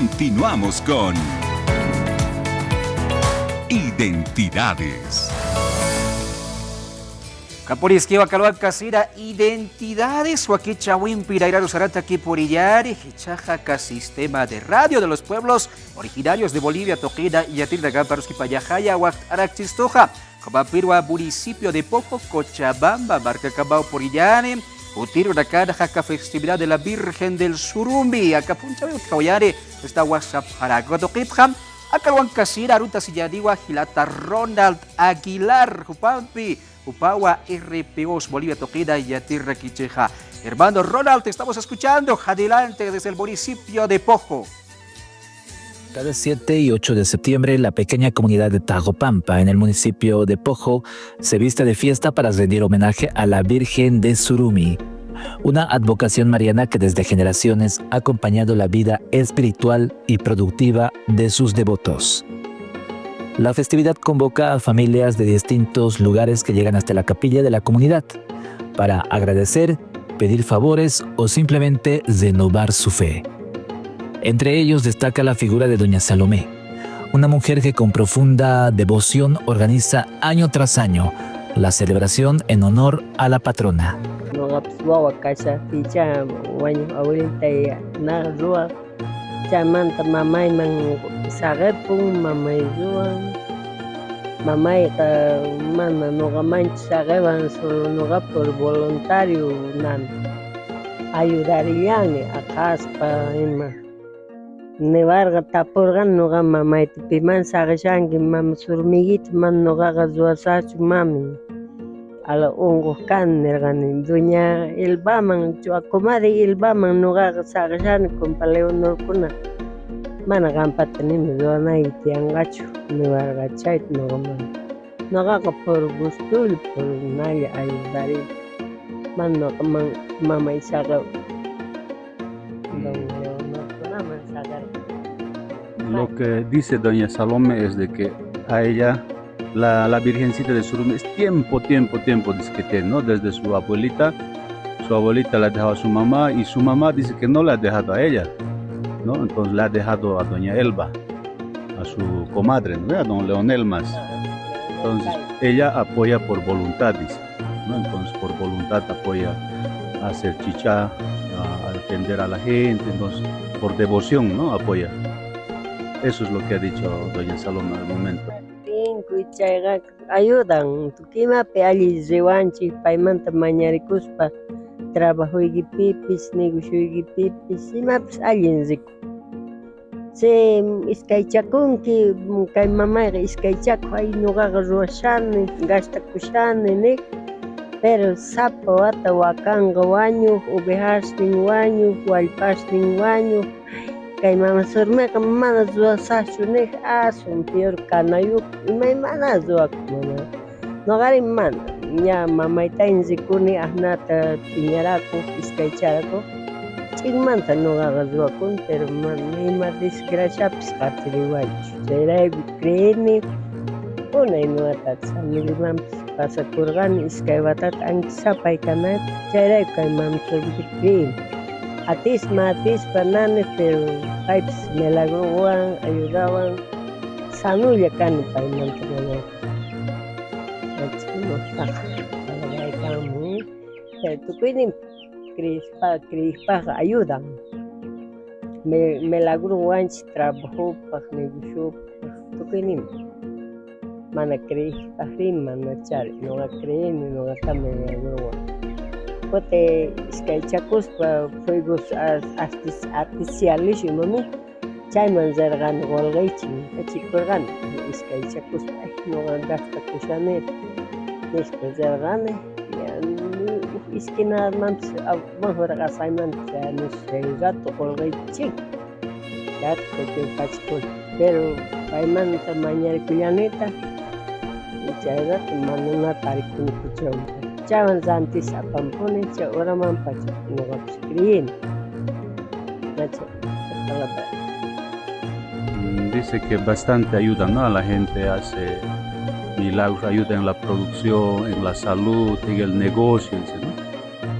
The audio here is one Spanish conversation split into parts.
Continuamos con Identidades. Caporisqueo Acaloa Casira, Identidades, Huaquichawin, Piraira, Sarata, Kipurillari, Hichajaca, Sistema de Radio de los Pueblos Originarios de Bolivia, Toquida y Atildaga, Paruski, Payajaya, Arachistoja, Copapirua, Municipio de Pojo, Cochabamba, Barcacabao, Purillane, Utiro, Nakada, Jaca, Festividad de la Virgen del Surumbi, Acapuncha, Cauyare, esta WhatsApp, Jaragotoquipjam, Acaloan Casira, Ruta Silladiwa, Gilata, Ronald Aguilar, Jupampi, Upawa, RPOs, Bolivia, Toquida y Yatirra, Quicheja. Hermano Ronald, te estamos escuchando. Adelante desde el municipio de Pojo. Cada 7 y 8 de septiembre, la pequeña comunidad de Tajopampa, en el municipio de Pojo, se viste de fiesta para rendir homenaje a la Virgen de Surumi, una advocación mariana que desde generaciones ha acompañado la vida espiritual y productiva de sus devotos. La festividad convoca a familias de distintos lugares que llegan hasta la capilla de la comunidad para agradecer, pedir favores o simplemente renovar su fe. Entre ellos destaca la figura de Doña Salomé, una mujer que con profunda devoción organiza año tras año la celebración en honor a la patrona. Chamanta mamay man sagepun mamay zuan mamay ka mana noga manch sageban solo noga por voluntario nan ayudarían a caspa ima nevarga tapurgan noga mamay tipiman sageshangi mam surmigit man noga gazuasachu mami ala ungo kan nergani dunya ilbaman chuakomari ilbaman noga sageshan kompaleo norkuna mana gampatani mizona itiangachu nevarga chait noga man noga por gusto por naya ayudari man noga man mama isaga Lo que dice doña Salome es de que a ella la Virgencita de Surumi es tiempo, dice que tiene, ¿no? Desde su abuelita la dejó a su mamá y su mamá dice que no la ha dejado a ella, ¿no? Entonces la ha dejado a doña Elba, a su comadre, ¿no? A don Leonel más. Entonces ella apoya por voluntad, dice, ¿no? Entonces por voluntad apoya a hacer chicha, a atender a la gente, entonces por devoción, ¿no? Apoya. Eso es lo que ha dicho doña Saloma al momento. Ayudan, tukima pe ali zewanchi paimanta mañarikuspa trabajo y pipis, negocio y pipis, y más alguien zico. Se iskaichakun ki kai mamá iskaichaku ay no gaga ruashane, gasta kushane ne, pero sapo ata wakanga waño, ubehasting waño, walpasting waño. Kay mama surme ka mana zua sachu ne asun pior kanayu imay mana zua kumana no gari mana nya mama itain zikuni ahnata piñaraku iskaycharako chigmanta no gaga zua kun pero man ima desgracia pskatri wachu serai kreni una inuata samiliman pasa kurgan iskaywatat ankisapay kanat serai kay mam surbi kreni Atis pananes, pero pipes me lagoan, ayudaban, sanuya can para mantener. Tu pueden crispa ayudan. Me lagoan trabajo para negocio, tu pueden mana crispa rima no char, no la creen, no la cambian Pote iskaychakus pa fuegos artificiales y mami chayman zargan golgaychin kachikurgan iskaychakus no gasta kushanet después zargane iskina mams mejor gasayman nos gato golgaychin gato que pachkul pero payman tamañar kuyaneta y chayga manuna tarikun kuchau Chavan zantis apampone cha oraman pacha negocios creen. Dice que bastante ayuda, ¿no? A la gente hace milagros, ayuda en la producción, en la salud, en el negocio, ¿no?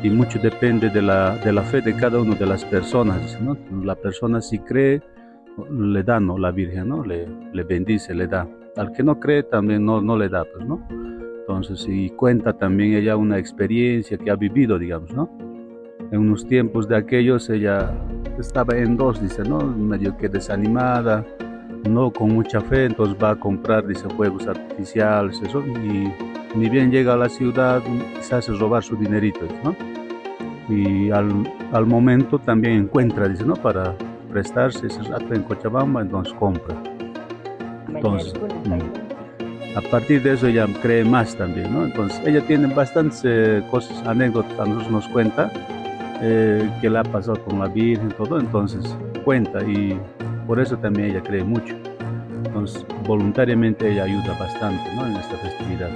Y mucho depende de la fe de cada una de las personas, ¿no? La persona si cree, le da, ¿no? La Virgen, ¿no? Le bendice, le da. Al que no cree también no le da, pues, ¿no? Entonces, y cuenta también ella una experiencia que ha vivido, digamos, ¿no? En unos tiempos de aquellos ella estaba en dos, dice, ¿no? Medio que desanimada, no con mucha fe, entonces va a comprar, dice, fuegos artificiales, eso, y ni bien llega a la ciudad, se hace robar su dinerito, ¿no? Y al momento también encuentra, dice, ¿no? Para prestarse ese rato en Cochabamba, entonces compra. Entonces, a partir de eso ella cree más también, ¿no? Entonces ella tiene bastantes cosas, anécdotas, a nosotros nos cuenta que le ha pasado con la Virgen, todo, entonces cuenta y por eso también ella cree mucho. Entonces voluntariamente ella ayuda bastante, ¿no? En esta festividad.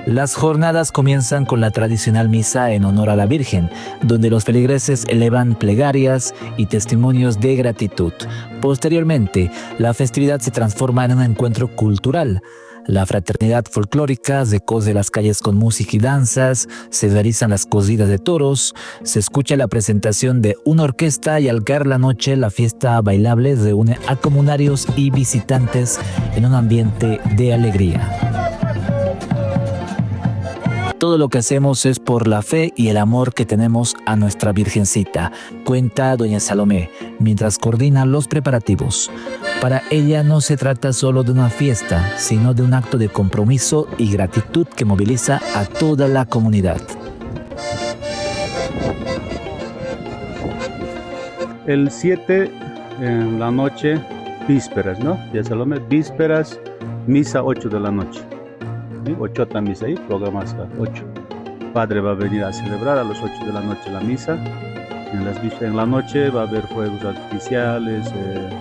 Las jornadas comienzan con la tradicional misa en honor a la Virgen, donde los feligreses elevan plegarias y testimonios de gratitud. Posteriormente, la festividad se transforma en un encuentro cultural. La fraternidad folclórica recoge las calles con música y danzas, se realizan las corridas de toros, se escucha la presentación de una orquesta y al caer la noche la fiesta bailable reúne a comunarios y visitantes en un ambiente de alegría. Todo lo que hacemos es por la fe y el amor que tenemos a nuestra Virgencita, cuenta doña Salomé, mientras coordina los preparativos. Para ella no se trata solo de una fiesta, sino de un acto de compromiso y gratitud que moviliza a toda la comunidad. El 7 en la noche, vísperas, ¿no? Ya Salomé, vísperas, misa 8 de la noche. 8 misa ahí, programas a 8. Padre va a venir a celebrar a las 8 de la noche la misa. En la noche va a haber fuegos artificiales,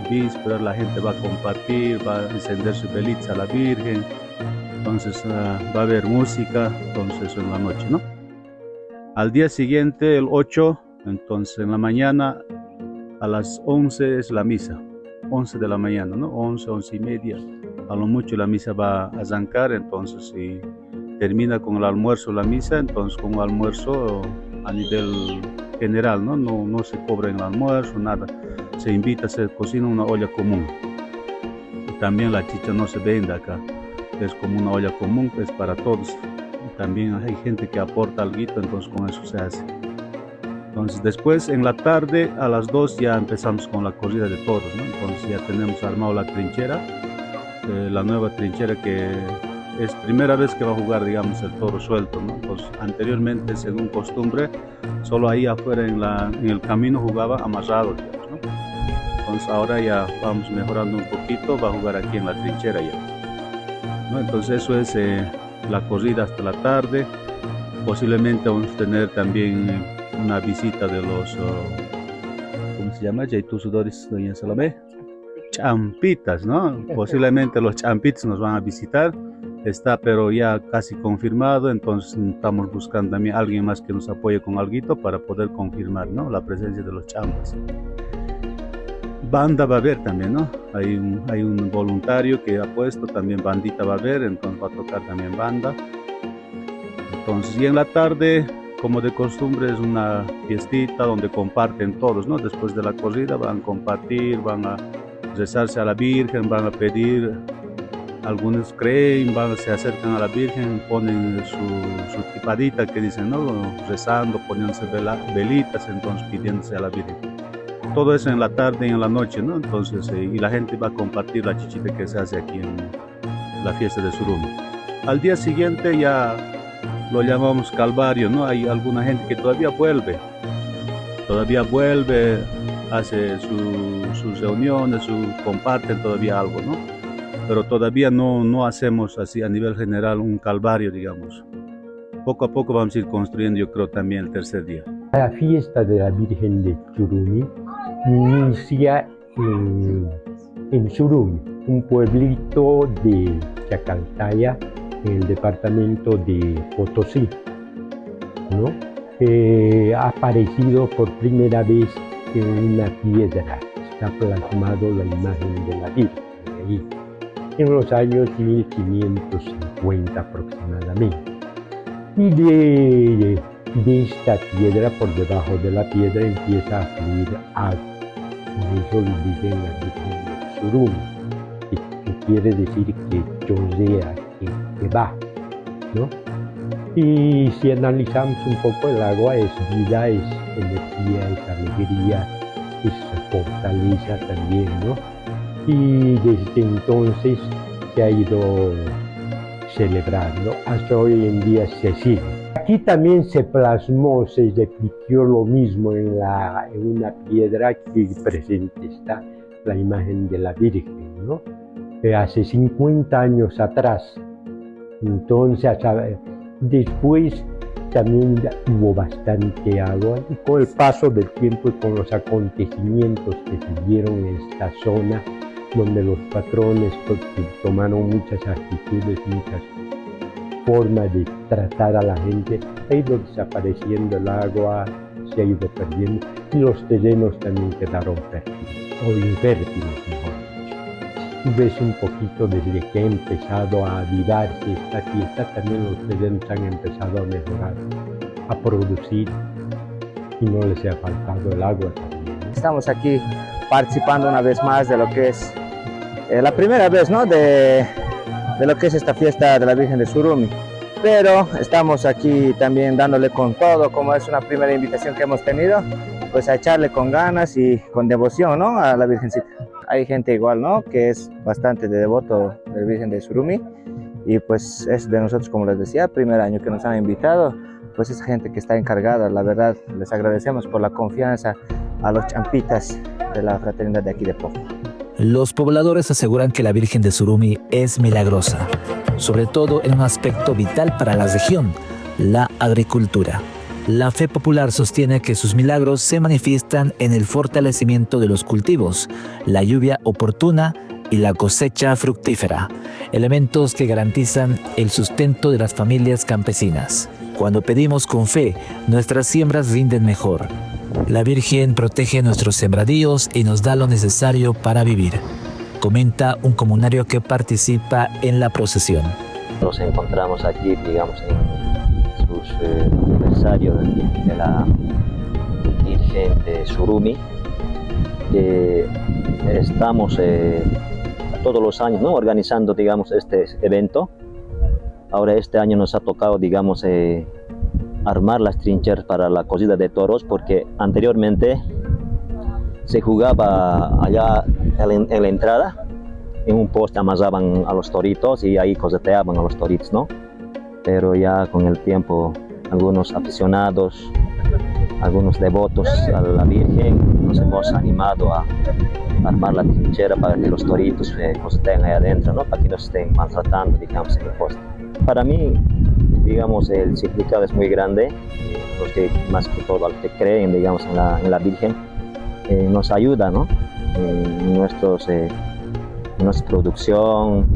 vísperas, la gente va a compartir, va a encender su velita a la Virgen. Entonces va a haber música, entonces eso en la noche, ¿no? Al día siguiente, el 8, entonces en la mañana a las 11 es la misa, 11 de la mañana, ¿no? 11, 11 y media. A lo mucho la misa va a arrancar, entonces si termina con el almuerzo la misa, entonces con un almuerzo a nivel general, ¿no? No se cobra en el almuerzo, nada. Se invita, se cocina una olla común. Y también la chicha no se vende acá, es como una olla común, es para todos. Y también hay gente que aporta algo, entonces con eso se hace. Entonces después en la tarde a las 2 ya empezamos con la corrida de toros, ¿no? Entonces ya tenemos armado la trinchera, la nueva trinchera que es primera vez que va a jugar, digamos, el toro suelto, ¿no? Pues anteriormente, según costumbre, solo ahí afuera en el camino jugaba amarrado, digamos, ¿no? Entonces ahora ya vamos mejorando un poquito, va a jugar aquí en la trinchera ya, ¿no? Entonces eso es la corrida hasta la tarde. Posiblemente vamos a tener también una visita de los, ¿cómo se llama? Sudores, doña Salomé. Champitas, ¿no? Posiblemente los champitas nos van a visitar. Está pero ya casi confirmado, entonces estamos buscando también a alguien más que nos apoye con algo para poder confirmar, ¿no? La presencia de los champas. Banda va a haber también, ¿no? Hay un voluntario que ha puesto, también bandita va a haber, entonces va a tocar también banda. Entonces, y en la tarde, como de costumbre, es una fiestita donde comparten todos, ¿no? Después de la corrida van a compartir, van a rezarse a la Virgen, van a pedir. Algunos creen, se acercan a la Virgen, ponen su tripadita que dicen, ¿no? Rezando, poniéndose velitas, entonces pidiéndose a la Virgen. Todo eso en la tarde y en la noche, ¿no? Entonces, y la gente va a compartir la chichita que se hace aquí en la fiesta de Surumi. Al día siguiente ya lo llamamos Calvario, ¿no? Hay alguna gente que todavía vuelve, hace sus reuniones, comparten todavía algo, ¿no? Pero todavía no hacemos así a nivel general un calvario, digamos. Poco a poco vamos a ir construyendo, yo creo, también el tercer día. La fiesta de la Virgen de Surumi inicia en Surumi, un pueblito de Chacaltaya, en el departamento de Potosí, ¿no? Ha aparecido por primera vez en una piedra, está plasmado la imagen de la Virgen ahí, en los años 1550 aproximadamente. Y de esta piedra, por debajo de la piedra, empieza a fluir agua. Por eso le dicen la Virgen de surumi, que quiere decir que chorrea, que va, ¿no? Y si analizamos un poco, el agua es vida, es energía, es alegría, es fortaleza también, ¿no? Y desde entonces se ha ido celebrando, hasta hoy en día se sigue. Aquí también se plasmó, se repitió lo mismo en una piedra que presente está la imagen de la Virgen, ¿no? Que hace 50 años atrás. Entonces, después también hubo bastante agua y con el paso del tiempo y con los acontecimientos que se dieron en esta zona, donde los patrones tomaron muchas actitudes, muchas formas de tratar a la gente, ha ido desapareciendo el agua, se ha ido perdiendo y los terrenos también quedaron fértiles, o infértiles mejor dicho. Y ves un poquito desde que ha empezado a avivarse esta fiesta, también los terrenos han empezado a mejorar, a producir y no les ha faltado el agua también, ¿no? Estamos aquí participando una vez más de lo que es la primera vez, ¿no? de lo que es esta fiesta de la Virgen de Surumi, pero estamos aquí también dándole con todo, como es una primera invitación que hemos tenido, pues a echarle con ganas y con devoción, ¿no? A la Virgencita. Hay gente igual, ¿no? Que es bastante devoto de la Virgen de Surumi y pues es de nosotros, como les decía, primer año que nos han invitado, pues esa gente que está encargada, la verdad les agradecemos por la confianza a los champitas de la fraternidad de aquí de Pojo. Los pobladores aseguran que la Virgen de Surumi es milagrosa, sobre todo en un aspecto vital para la región, la agricultura. La fe popular sostiene que sus milagros se manifiestan en el fortalecimiento de los cultivos, la lluvia oportuna y la cosecha fructífera, elementos que garantizan el sustento de las familias campesinas. Cuando pedimos con fe, nuestras siembras rinden mejor. La Virgen protege nuestros sembradíos y nos da lo necesario para vivir, comenta un comunario que participa en la procesión. Nos encontramos aquí, digamos, en sus aniversario de la Virgen de Surumi, que estamos todos los años, ¿no? Organizando, digamos, este evento. Ahora este año nos ha tocado, digamos, armar las trincheras para la corrida de toros, porque anteriormente se jugaba allá en la entrada, en un poste amarraban a los toritos y ahí coseteaban a los toritos, ¿no? Pero ya con el tiempo, algunos aficionados, algunos devotos a la Virgen, nos hemos animado a armar la trinchera para que los toritos coseteen ahí adentro, ¿no? Para que no estén maltratando, digamos, en el poste. Para mí, digamos, el significado es muy grande. Los que, más que todo, los que creen, digamos, en la Virgen, nos ayuda, ¿no? En nuestra producción.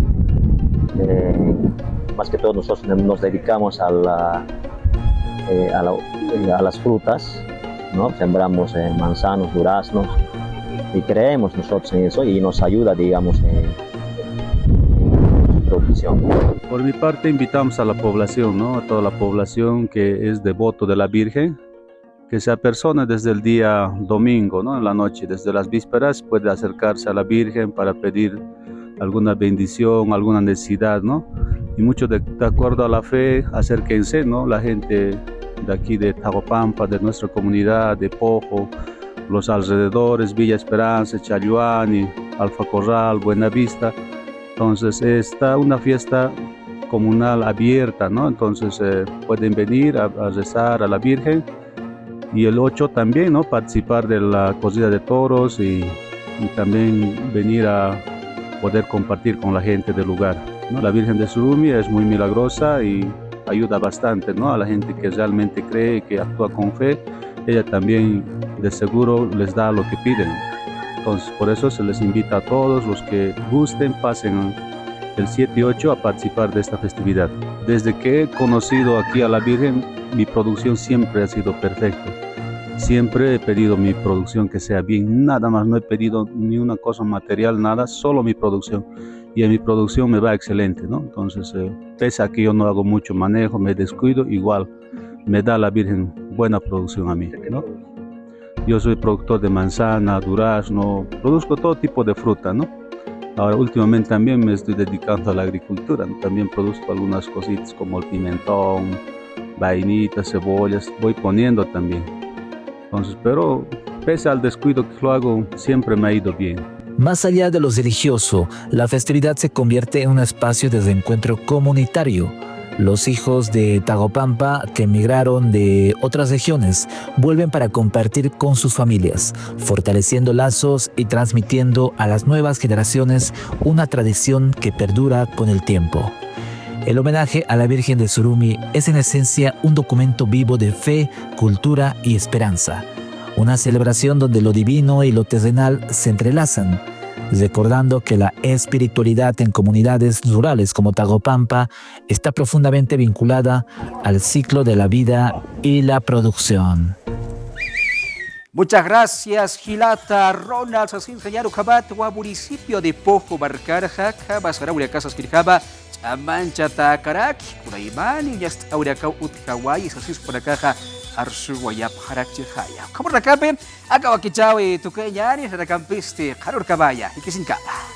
Más que todo, nosotros nos dedicamos a las frutas, ¿no? Sembramos manzanos, duraznos y creemos nosotros en eso y nos ayuda, digamos, en producción. Por mi parte, invitamos a la población, ¿no? A toda la población que es devoto de la Virgen, que se apersone desde el día domingo, ¿no? En la noche, desde las vísperas, puede acercarse a la Virgen para pedir alguna bendición, alguna necesidad, ¿no? Y mucho de acuerdo a la fe, acérquense, ¿no? La gente de aquí de Tagopampa, de nuestra comunidad, de Pojo, los alrededores, Villa Esperanza, Chayuani, Alfa Corral, Buenavista. Entonces está una fiesta comunal abierta, ¿no? Entonces pueden venir a rezar a la Virgen y el 8 también, ¿no? Participar de la corrida de toros y también venir a poder compartir con la gente del lugar, ¿no? La Virgen de Surumi es muy milagrosa y ayuda bastante, ¿no? A la gente que realmente cree, que actúa con fe, ella también de seguro les da lo que piden. Entonces, por eso se les invita a todos los que gusten, pasen el 7 y 8 a participar de esta festividad. Desde que he conocido aquí a la Virgen, mi producción siempre ha sido perfecta. Siempre he pedido mi producción que sea bien, nada más, no he pedido ni una cosa material, nada, solo mi producción. Y en mi producción me va excelente, ¿no? Entonces, pese a que yo no hago mucho manejo, me descuido, igual me da la Virgen buena producción a mí, ¿no? Yo soy productor de manzana, durazno, produzco todo tipo de fruta, ¿no? Ahora últimamente también me estoy dedicando a la agricultura, ¿no? También produzco algunas cositas como el pimentón, vainitas, cebollas, voy poniendo también. Entonces, pero pese al descuido que lo hago, siempre me ha ido bien. Más allá de lo religioso, la festividad se convierte en un espacio de reencuentro comunitario. Los hijos de Tagopampa que emigraron de otras regiones vuelven para compartir con sus familias, fortaleciendo lazos y transmitiendo a las nuevas generaciones una tradición que perdura con el tiempo. El homenaje a la Virgen de Surumi es en esencia un documento vivo de fe, cultura y esperanza. Una celebración donde lo divino y lo terrenal se entrelazan, recordando que la espiritualidad en comunidades rurales como Tagopampa está profundamente vinculada al ciclo de la vida y la producción. Muchas gracias, Gilata Ronald Sasin Jayaru Jabat, municipio de Pojo Barcarja, Basara Casas Kirjaba, Chamancha Takaraki, Kuraimani, y hasta Auracao Utkawai, Sasis por la caja. Arsu Wayap Harakchihaya. Kamu rakape, agawa kichawi tukayani, rakampiste, Karur Kabaya, Ikisin Kaba.